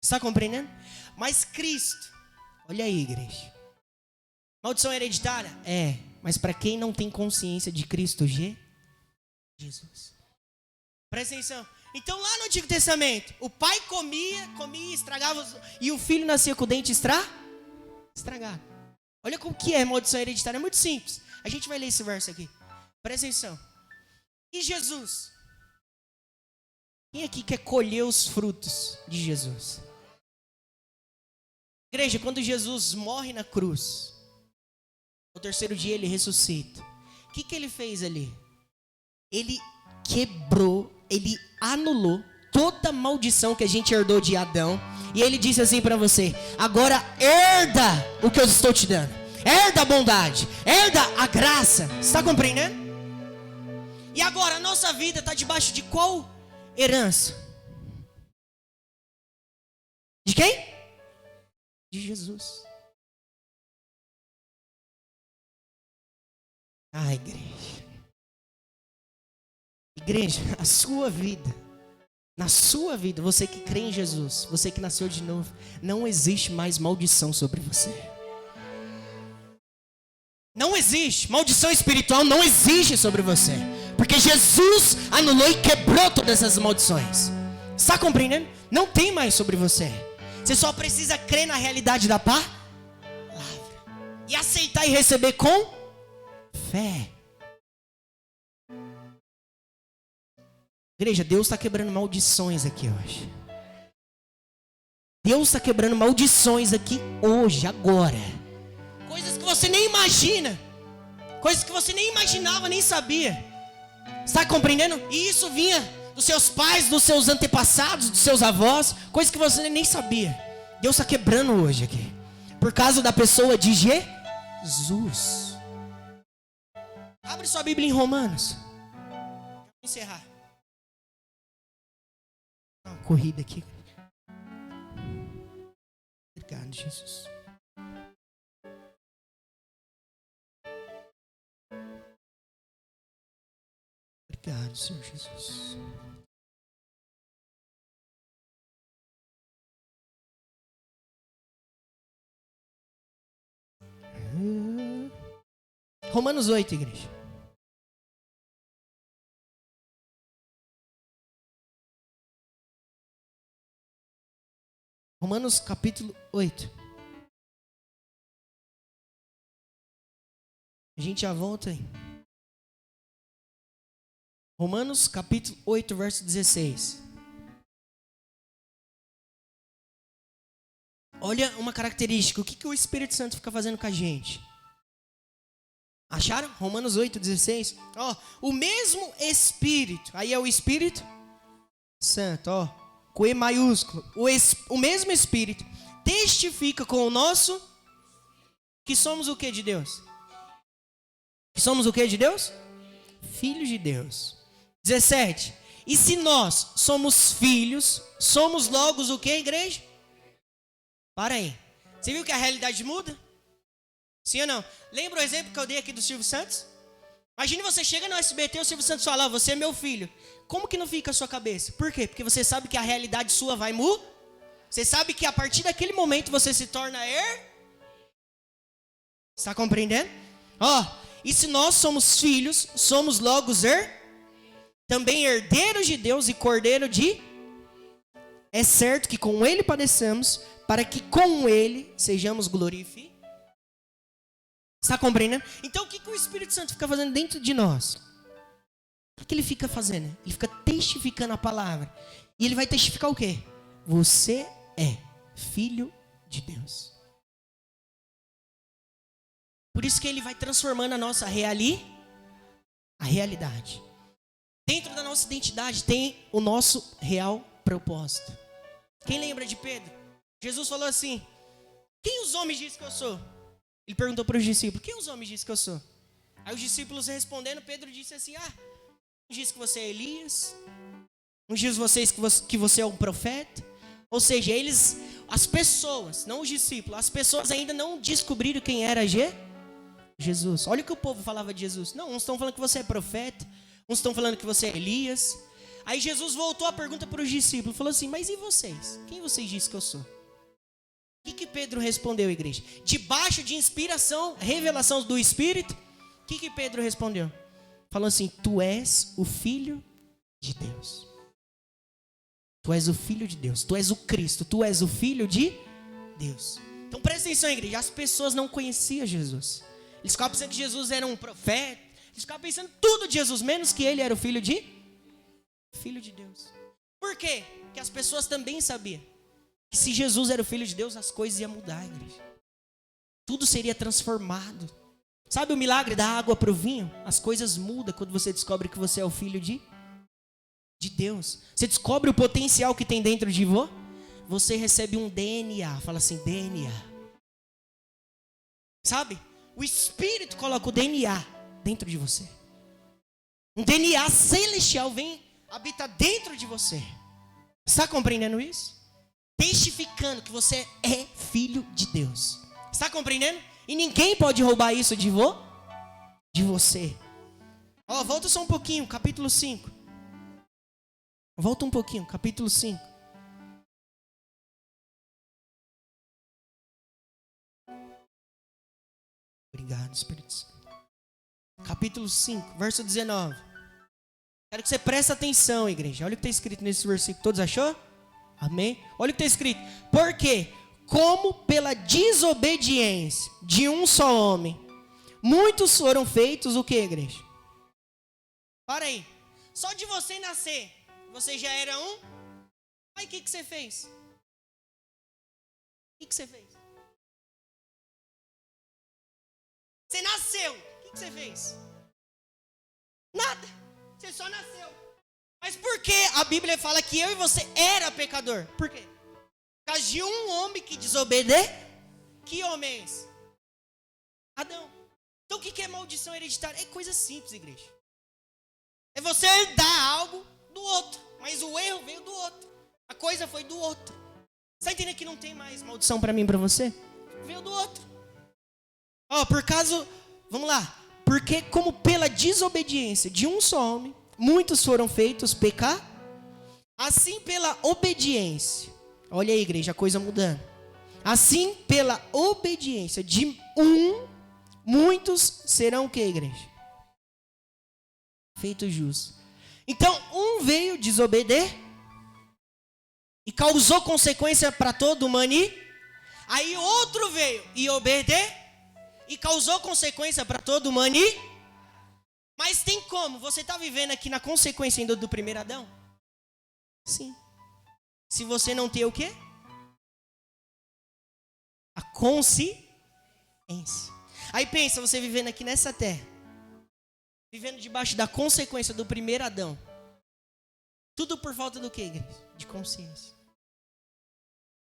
Está compreendendo? Mas Cristo, olha aí, igreja. Maldição hereditária? Mas para quem não tem consciência de Cristo Jesus. Presta atenção. Então lá no Antigo Testamento, o pai comia, estragava, e o filho nascia com o dente estragado. Olha como que é maldição hereditária, é muito simples. A gente vai ler esse verso aqui. Presta atenção. E Jesus? Quem aqui quer colher os frutos de Jesus? Igreja, quando Jesus morre na cruz, no terceiro dia ele ressuscita. O que ele fez ali? Ele quebrou, ele anulou toda a maldição que a gente herdou de Adão. E ele disse assim para você: agora herda o que eu estou te dando. Herda a bondade, herda a graça. Você está compreendendo? E agora a nossa vida está debaixo de qual herança? De quem? De Jesus. Ah, igreja. Igreja, a sua vida, na sua vida, você que crê em Jesus, você que nasceu de novo, não existe mais maldição sobre você. Não existe, maldição espiritual não existe sobre você, porque Jesus anulou e quebrou todas essas maldições. Está compreendendo? Não tem mais sobre você. Você só precisa crer na realidade da palavra e aceitar e receber com fé. Igreja, Deus está quebrando maldições aqui hoje. Deus está quebrando maldições aqui hoje, agora. Coisas que você nem imagina. Coisas que você nem imaginava, nem sabia. Está compreendendo? E isso vinha dos seus pais, dos seus antepassados, dos seus avós. Coisas que você nem sabia. Deus está quebrando hoje aqui. Por causa da pessoa de Jesus. Abre sua Bíblia em Romanos. Vou encerrar. Uma corrida aqui. Obrigado, Jesus. Obrigado, Senhor Jesus. Romanos 8, igreja. Romanos capítulo 8. A gente já volta aí. Romanos capítulo 8, verso 16. Olha uma característica. O que o Espírito Santo fica fazendo com a gente? Acharam? Romanos 8, 16. Ó, o mesmo Espírito. Aí é o Espírito Santo, ó. Com E maiúsculo. O mesmo Espírito testifica com o nosso que somos o que de Deus? Que somos o que de Deus? Filhos de Deus. 17. E se nós somos filhos, somos logo o que, igreja? Para aí. Você viu que a realidade muda? Sim ou não? Lembra o exemplo que eu dei aqui do Silvio Santos? Imagine você chega no SBT e o Silvio Santos fala: você é meu filho. Como que não fica a sua cabeça? Por quê? Porque você sabe que a realidade sua vai mudar. Você sabe que a partir daquele momento você se torna Está compreendendo? Ó, e se nós somos filhos, somos logo também herdeiros de Deus e cordeiro de... É certo que com ele padeçamos, para que com ele sejamos glorificados. Está compreendendo? Então o que o Espírito Santo fica fazendo dentro de nós? O que ele fica fazendo? Ele fica testificando a palavra. E ele vai testificar o quê? Você é filho de Deus. Por isso que ele vai transformando a nossa realidade. Dentro da nossa identidade tem o nosso real propósito. Quem lembra de Pedro? Jesus falou assim: quem os homens dizem que eu sou? Ele perguntou para os discípulos: quem os homens dizem que eu sou? Aí os discípulos respondendo, Pedro disse assim: um diz que você é Elias, um diz que você é um profeta. Ou seja, as pessoas, não os discípulos, as pessoas ainda não descobriram quem era Jesus. Olha o que o povo falava de Jesus. Não, uns estão falando que você é profeta, uns estão falando que você é Elias. Aí Jesus voltou a pergunta para os discípulos, falou assim: mas e vocês? Quem vocês dizem que eu sou? O que Pedro respondeu, igreja? Debaixo de inspiração, revelação do Espírito, o que Pedro respondeu? Falou assim: tu és o Filho de Deus. Tu és o Filho de Deus, tu és o Cristo, tu és o Filho de Deus. Então presta atenção, igreja, as pessoas não conheciam Jesus. Eles ficavam pensando que Jesus era um profeta, Eles ficavam pensando tudo de Jesus, menos que ele era o Filho de Deus. Por quê? Porque as pessoas também sabiam que se Jesus era o Filho de Deus, as coisas iam mudar, igreja. Tudo seria transformado. Sabe o milagre da água para o vinho? As coisas mudam quando você descobre que você é o Filho de Deus. Você descobre o potencial que tem dentro de você. Você recebe um DNA. Fala assim, DNA. Sabe? O Espírito coloca o DNA dentro de você. Um DNA celestial vem, habita dentro de você. Está compreendendo isso? Testificando que você é filho de Deus. Está compreendendo? E ninguém pode roubar isso de você. Ó, volta só um pouquinho, capítulo 5. Volta um pouquinho, capítulo 5. Obrigado, Espírito Santo. Capítulo 5, verso 19. Quero que você preste atenção, igreja. Olha o que está escrito nesse versículo. Todos achou? Amém? Olha o que está escrito. Porque, como pela desobediência de um só homem, muitos foram feitos o que, igreja? Para aí. Só de você nascer, você já era um? Aí o que você fez? O que você fez? Você nasceu. O que você fez? Nada. Você só nasceu. Mas por que a Bíblia fala que eu e você era pecador? Por quê? Por causa de um homem que desobedeceu. Que homem é esse? Adão. Então o que é maldição hereditária? É coisa simples, igreja. É você herdar algo do outro. Mas o erro veio do outro. A coisa foi do outro. Você está entendendo que não tem mais maldição para mim e para você? Veio do outro. Ó, por causa... Vamos lá. Porque como pela desobediência de um só homem, muitos foram feitos pecar, assim pela obediência. Olha aí, igreja, a coisa mudando. Assim pela obediência de um, muitos serão o que, igreja? Feitos justos. Então, um veio desobedecer e causou consequência para todo humano. Aí outro veio e obedeceu e causou consequência para todo humano. Mas tem como? Você está vivendo aqui na consequência ainda do primeiro Adão? Sim. Se você não ter o quê? A consciência. Aí pensa, você vivendo aqui nessa terra, vivendo debaixo da consequência do primeiro Adão. Tudo por falta do quê, igreja? De consciência.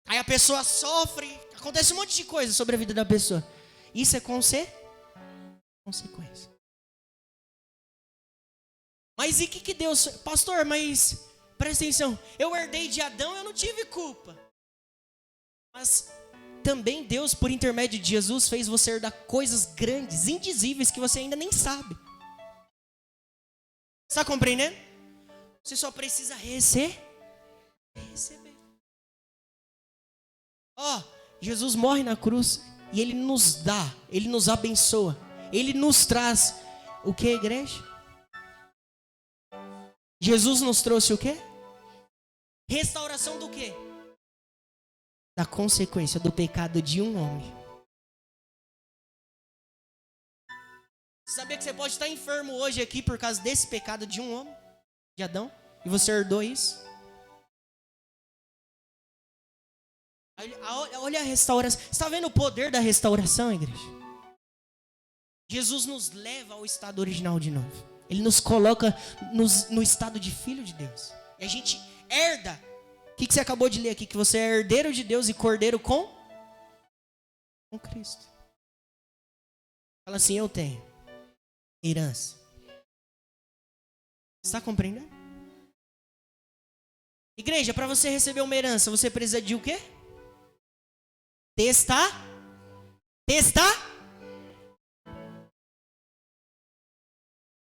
Aí a pessoa sofre, acontece um monte de coisa sobre a vida da pessoa. Isso é consequência. Mas e que Deus... Pastor, mas presta atenção. Eu herdei de Adão, eu não tive culpa. Mas também Deus, por intermédio de Jesus, fez você herdar coisas grandes, indizíveis, que você ainda nem sabe. Está compreendendo? Você só precisa receber. Ó, Jesus morre na cruz e Ele nos dá, Ele nos abençoa, Ele nos traz o que, igreja? Jesus nos trouxe o quê? Restauração do quê? Da consequência do pecado de um homem. Sabia que você pode estar enfermo hoje aqui por causa desse pecado de um homem? De Adão? E você herdou isso? Olha a restauração. Você está vendo o poder da restauração, igreja? Jesus nos leva ao estado original de novo. Ele nos coloca no estado de filho de Deus. E a gente herda. O que você acabou de ler aqui? Que você é herdeiro de Deus e cordeiro com Cristo. Fala assim, eu tenho herança. Está compreendendo? Igreja, para você receber uma herança, você precisa de o quê? Testar.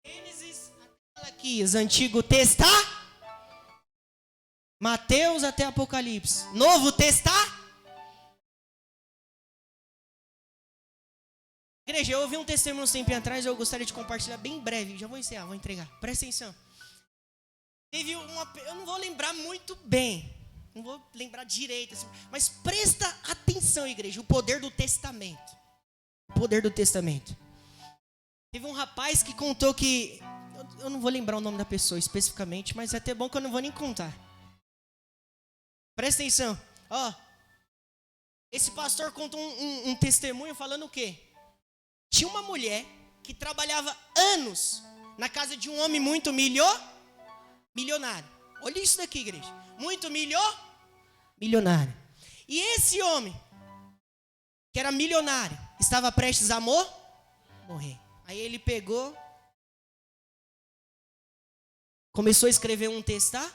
Gênesis até Malaquias, Antigo testar. Mateus até Apocalipse. Novo testar. Igreja, eu ouvi um testemunho um tempo atrás, eu gostaria de compartilhar bem breve. Já vou encerrar, vou entregar. Presta atenção. Teve eu não vou lembrar muito bem. Não vou lembrar direito, assim, mas presta atenção, igreja, o poder do testamento. O poder do testamento. Teve um rapaz que contou que... Eu não vou lembrar o nome da pessoa especificamente, mas é até bom que eu não vou nem contar. Presta atenção. Ó, esse pastor contou um testemunho falando o quê? Tinha uma mulher que trabalhava anos na casa de um homem muito milionário. Olha isso daqui, igreja. Muito milionário. E esse homem, que era milionário, estava prestes a morrer. Aí ele pegou, começou a escrever um testamento.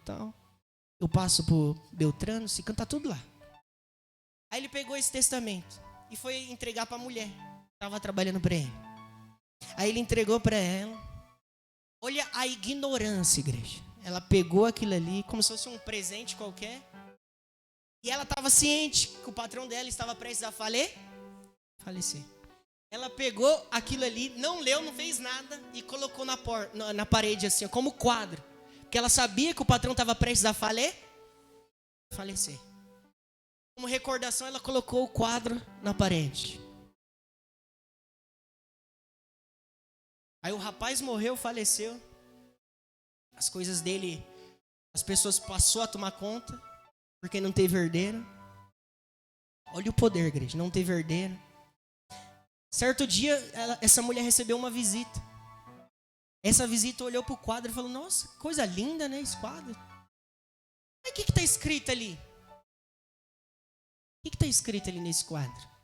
Tal. Eu passo por Beltrano, se canta tudo lá. Aí ele pegou esse testamento e foi entregar para a mulher que estava trabalhando para ele. Aí ele entregou para ela. Olha a ignorância, igreja. Ela pegou aquilo ali como se fosse um presente qualquer. E ela estava ciente que o patrão dela estava prestes a falecer. Ela pegou aquilo ali, não leu, não fez nada e colocou na parede assim, como quadro. Porque ela sabia que o patrão estava prestes a falecer. Como recordação, ela colocou o quadro na parede. Aí o rapaz morreu, faleceu. As coisas dele, as pessoas passou a tomar conta, porque não teve herdeiro. Olha o poder, igreja, não teve herdeiro. Certo dia, essa mulher recebeu uma visita. Essa visita olhou para o quadro e falou: nossa, coisa linda, né, esse quadro. Mas o que está escrito ali? O que está escrito ali nesse quadro?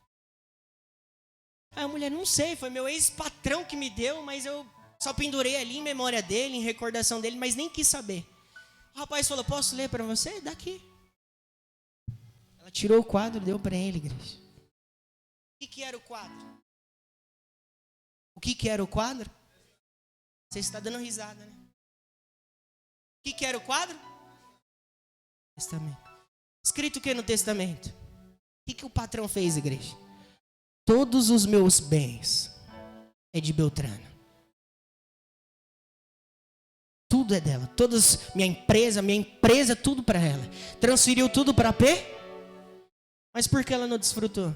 Aí a mulher: não sei, foi meu ex-patrão que me deu, mas eu só pendurei ali em memória dele, em recordação dele, mas nem quis saber. O rapaz falou: posso ler para você? Daqui. Ela tirou o quadro e deu para ele, igreja. O que era o quadro? O que era o quadro? Você está dando risada, né? O que era o quadro? Testamento. Escrito o que no testamento? O que o patrão fez, igreja? Todos os meus bens é de Beltrano. Tudo é dela. Minha empresa, tudo para ela. Transferiu tudo para P. Mas por que ela não desfrutou?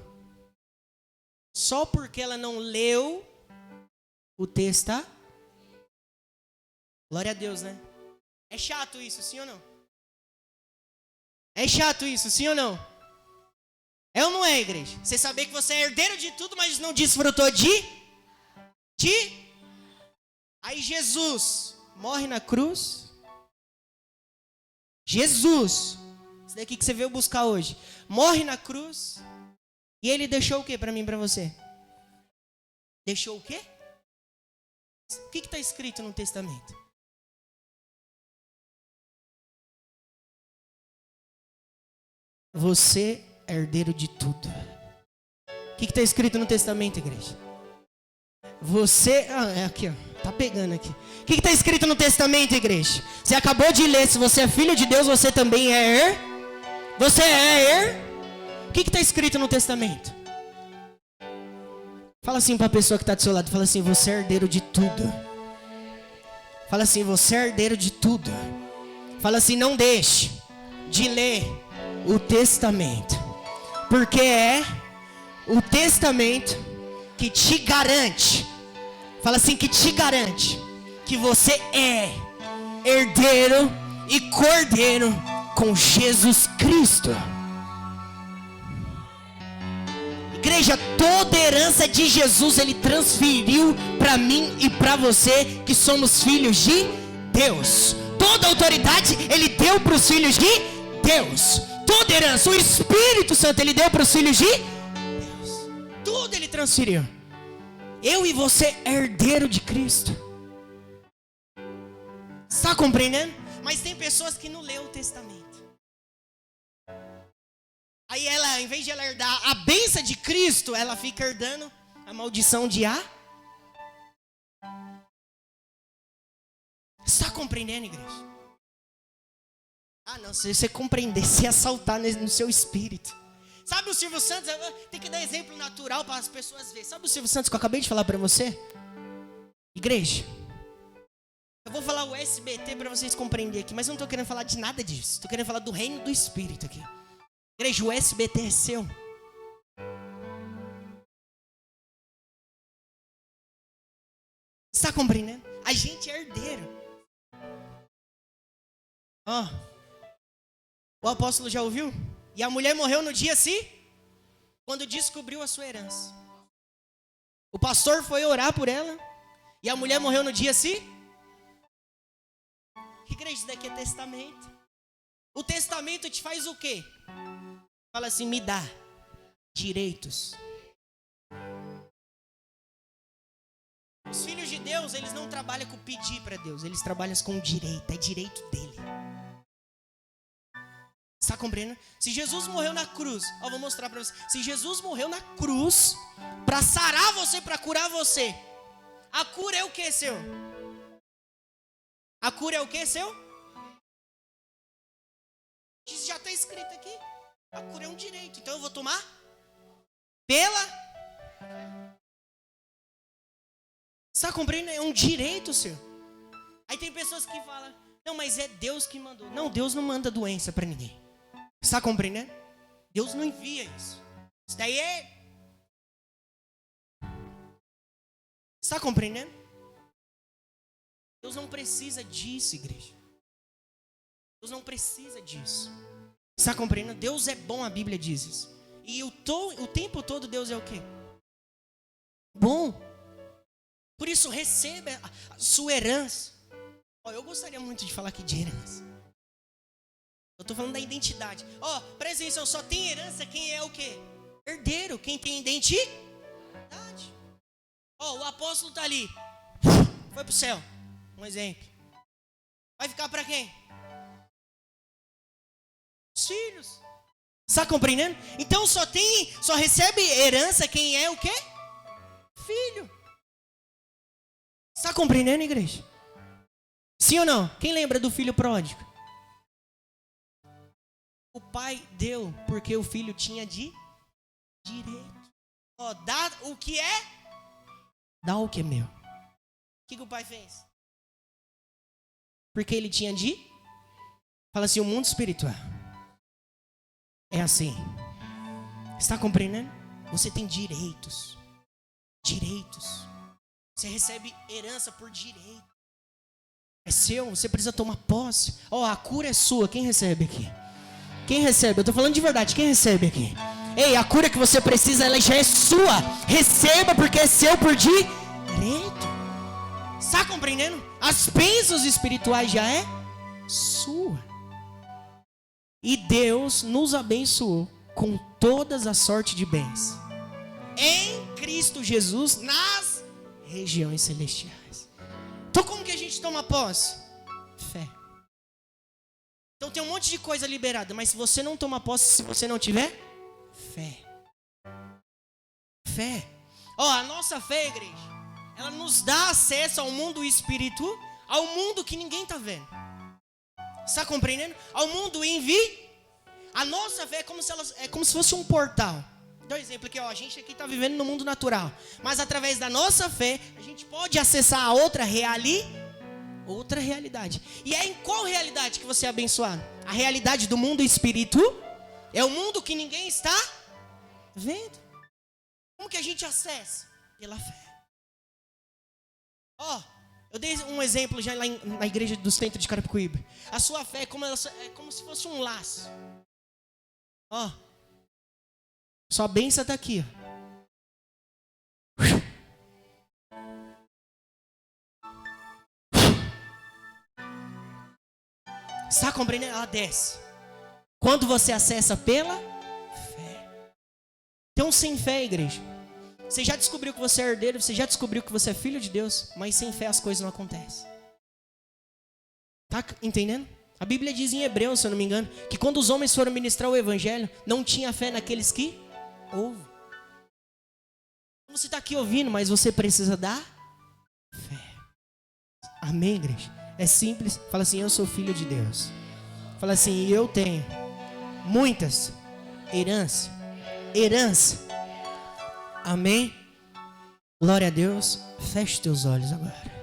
Só porque ela não leu o texto. Glória a Deus, né? É chato isso, sim ou não? É chato isso, sim ou não? É ou não é, igreja? Você saber que você é herdeiro de tudo, mas não desfrutou de... Aí Jesus morre na cruz. Jesus, isso daqui que você veio buscar hoje, morre na cruz. E ele deixou o que para mim e para você? Deixou o quê? O que está escrito no testamento? Você é herdeiro de tudo. O que está escrito no testamento, igreja? Você... é aqui, ó. Tá pegando aqui. O que está escrito no testamento, igreja? Você acabou de ler. Se você é filho de Deus, você também é Você é O que está escrito no testamento? Fala assim para a pessoa que está do seu lado. Fala assim: você é herdeiro de tudo. Fala assim: você é herdeiro de tudo. Fala assim: não deixe de ler o testamento, porque é o testamento que te garante. Fala assim: que te garante que você é herdeiro e cordeiro com Jesus Cristo. Igreja, toda herança de Jesus ele transferiu para mim e para você, que somos filhos de Deus. Toda autoridade ele deu para os filhos de Deus. Toda herança, o Espírito Santo ele deu para os filhos de Deus. Tudo ele transferiu. Eu e você é herdeiro de Cristo. Está compreendendo? Mas tem pessoas que não lêem o testamento. Aí ela, em vez de ela herdar a bênção de Cristo, ela fica herdando a maldição de A. Está compreendendo, igreja? Ah, não, se você compreender, se assaltar no seu espírito. Sabe o Silvio Santos? Tem que dar exemplo natural para as pessoas verem. Sabe o Silvio Santos que eu acabei de falar para você? Igreja, eu vou falar o SBT para vocês compreenderem aqui, mas eu não estou querendo falar de nada disso. Estou querendo falar do reino do Espírito aqui. Igreja, o SBT é seu. Está compreendendo? A gente é herdeiro. O apóstolo já ouviu? E a mulher morreu no dia quando descobriu a sua herança. O pastor foi orar por ela. E a mulher morreu no dia Igreja, isso daqui é testamento. O testamento te faz o quê? Fala assim, me dá direitos. Os filhos de Deus, eles não trabalham com pedir para Deus. Eles trabalham com direito. É direito dele. Está compreendendo? Se Jesus morreu na cruz, vou mostrar para você. Se Jesus morreu na cruz para sarar você, para curar você, a cura é o que, seu? A cura é o que, seu? Isso já está escrito aqui. A cura é um direito. Então eu vou tomar pela... Está compreendendo? É um direito, seu. Aí tem pessoas que falam, não, mas é Deus que mandou. Não, Deus não manda doença para ninguém. Está compreendendo? Deus não envia isso. Isso daí é... Está compreendendo? Deus não precisa disso, igreja. Deus não precisa disso. Está compreendendo? Deus é bom, a Bíblia diz isso. E o tempo todo Deus é o quê? Bom. Por isso receba a sua herança. Eu gostaria muito de falar aqui de herança. Eu estou falando da identidade. Presta atenção, só tem herança quem é o quê? Herdeiro, quem tem identidade. O apóstolo está ali. Foi para o céu. Um exemplo. Vai ficar para quem? Os filhos. Está compreendendo? Então só recebe herança quem é o quê? Filho. Está compreendendo, igreja? Sim ou não? Quem lembra do filho pródigo? O pai deu porque o filho tinha de direito. Dá o que é? Dá o que é meu. O que o pai fez? Porque ele tinha de... Fala assim, o mundo espiritual é assim. Está compreendendo? Você tem direitos. Direitos. Você recebe herança por direito. É seu, você precisa tomar posse. A cura é sua. Quem recebe aqui? Quem recebe? Eu estou falando de verdade. Quem recebe aqui? Ei, a cura que você precisa, ela já é sua. Receba porque é seu por direito. Está compreendendo? As bênçãos espirituais já é sua. E Deus nos abençoou com todas as sortes de bens em Cristo Jesus nas regiões celestiais. Então como que a gente toma posse? Fé. Então tem um monte de coisa liberada, mas se você não toma posse, se você não tiver fé. Fé. A nossa fé, igreja, ela nos dá acesso ao mundo espírito, ao mundo que ninguém está vendo. Está compreendendo? Ao mundo A nossa fé é como se fosse um portal. Dá um exemplo aqui, a gente aqui está vivendo no mundo natural. Mas através da nossa fé, a gente pode acessar a outra realidade. E é em qual realidade que você é abençoado? A realidade do mundo espírito é o mundo que ninguém está vendo. Como que a gente acessa? Pela fé. Eu dei um exemplo já lá na igreja do centro de Carapicuíba. A sua fé é como se fosse um laço. Sua bênção está aqui. Está compreendendo? Ela desce. Quando você acessa pela fé. Então, sem fé, igreja, você já descobriu que você é herdeiro, você já descobriu que você é filho de Deus, mas sem fé as coisas não acontecem. Tá entendendo? A Bíblia diz em Hebreus, se eu não me engano, que quando os homens foram ministrar o evangelho, não tinha fé naqueles que ouvem. Você está aqui ouvindo, mas você precisa dar fé. Amém, igreja? É simples. Fala assim, eu sou filho de Deus. Fala assim, eu tenho muitas herança. Amém? Glória a Deus. Feche teus olhos agora.